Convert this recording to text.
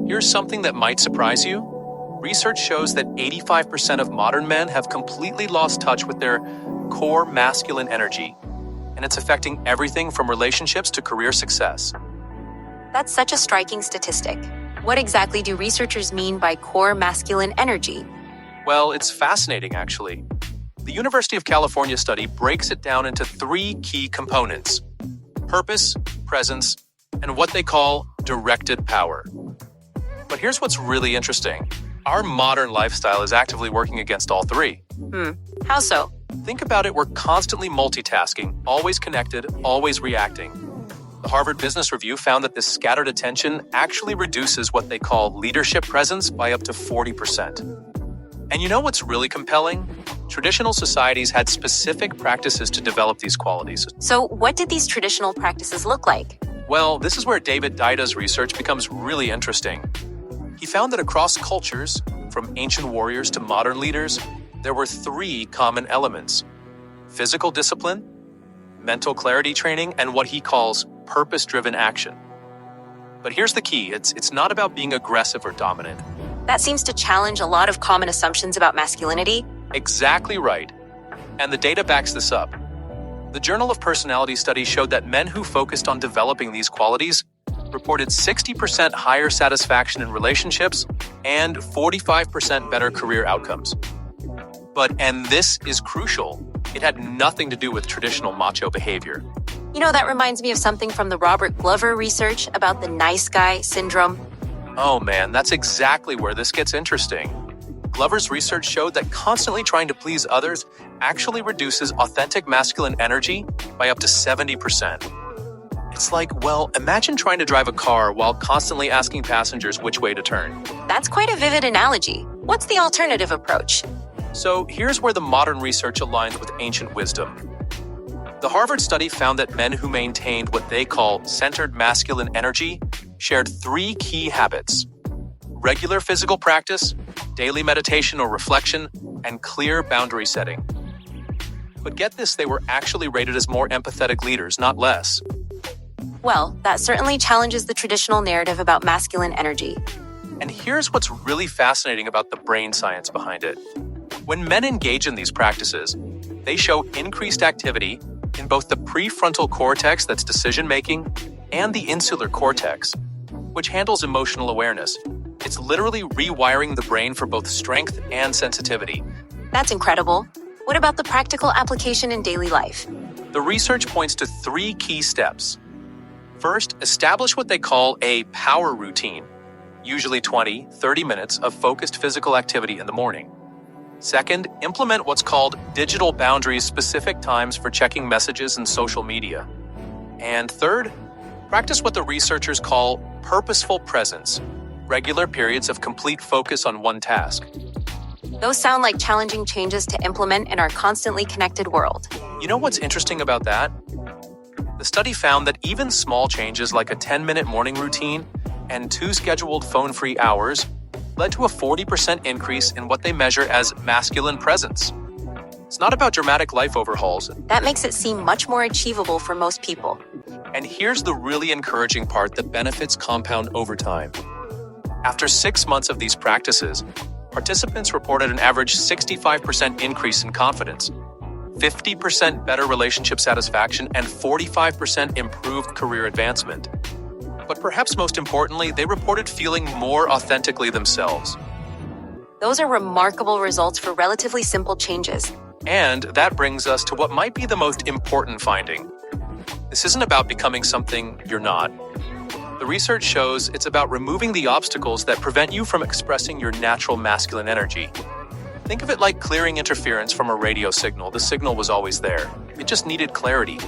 Here's something that might surprise you. Research shows that 85% of modern men have completely lost touch with their core masculine energy, and it's affecting everything from relationships to career success. That's such a striking statistic. What exactly do researchers mean by core masculine energy? Well, it's fascinating, actually. The University of California study breaks it down into 3 key components: purpose, presence, and what they call directed power. But here's what's really interesting. Our modern lifestyle is actively working against all 3. How so? Think about it, we're constantly multitasking, always connected, always reacting. The Harvard Business Review found that this scattered attention actually reduces what they call leadership presence by up to 40%. And you know what's really compelling? Traditional societies had specific practices to develop these qualities. So what did these traditional practices look like? Well, this is where David Dida's research becomes really interesting. He found that across cultures, from ancient warriors to modern leaders, there were 3 common elements: physical discipline, mental clarity training, and what he calls purpose-driven action. But here's the key, it's not about being aggressive or dominant. That seems to challenge a lot of common assumptions about masculinity. Exactly right. And the data backs this up. The Journal of Personality studies showed that men who focused on developing these qualities reported 60% higher satisfaction in relationships and 45% better career outcomes. And this is crucial, it had nothing to do with traditional macho behavior. You know, that reminds me of something from the Robert Glover research about the nice guy syndrome. Oh man, that's exactly where this gets interesting. Glover's research showed that constantly trying to please others actually reduces authentic masculine energy by up to 70%. It's like, well, imagine trying to drive a car while constantly asking passengers which way to turn. That's quite a vivid analogy. What's the alternative approach? So here's where the modern research aligns with ancient wisdom. The Harvard study found that men who maintained what they call centered masculine energy shared 3 key habits: regular physical practice, daily meditation or reflection, and clear boundary setting. But get this, they were actually rated as more empathetic leaders, not less. Well, that certainly challenges the traditional narrative about masculine energy. And here's what's really fascinating about the brain science behind it. When men engage in these practices, they show increased activity in both the prefrontal cortex, that's decision-making, and the insular cortex, which handles emotional awareness. It's literally rewiring the brain for both strength and sensitivity. That's incredible. What about the practical application in daily life? The research points to 3 key steps. First, establish what they call a power routine, usually 20-30 minutes of focused physical activity in the morning. Second, implement what's called digital boundaries, specific times for checking messages and social media. And third, practice what the researchers call purposeful presence, regular periods of complete focus on one task. Those sound like challenging changes to implement in our constantly connected world. You know what's interesting about that? The study found that even small changes like a 10-minute morning routine and 2 scheduled phone-free hours led to a 40% increase in what they measure as masculine presence. It's not about dramatic life overhauls. That makes it seem much more achievable for most people. And here's the really encouraging part: the benefits compound over time. After 6 months of these practices, participants reported an average 65% increase in confidence, 50% better relationship satisfaction, and 45% improved career advancement. But perhaps most importantly, they reported feeling more authentically themselves. Those are remarkable results for relatively simple changes. And that brings us to what might be the most important finding. This isn't about becoming something you're not. The research shows it's about removing the obstacles that prevent you from expressing your natural masculine energy. Think of it like clearing interference from a radio signal. The signal was always there. It just needed clarity.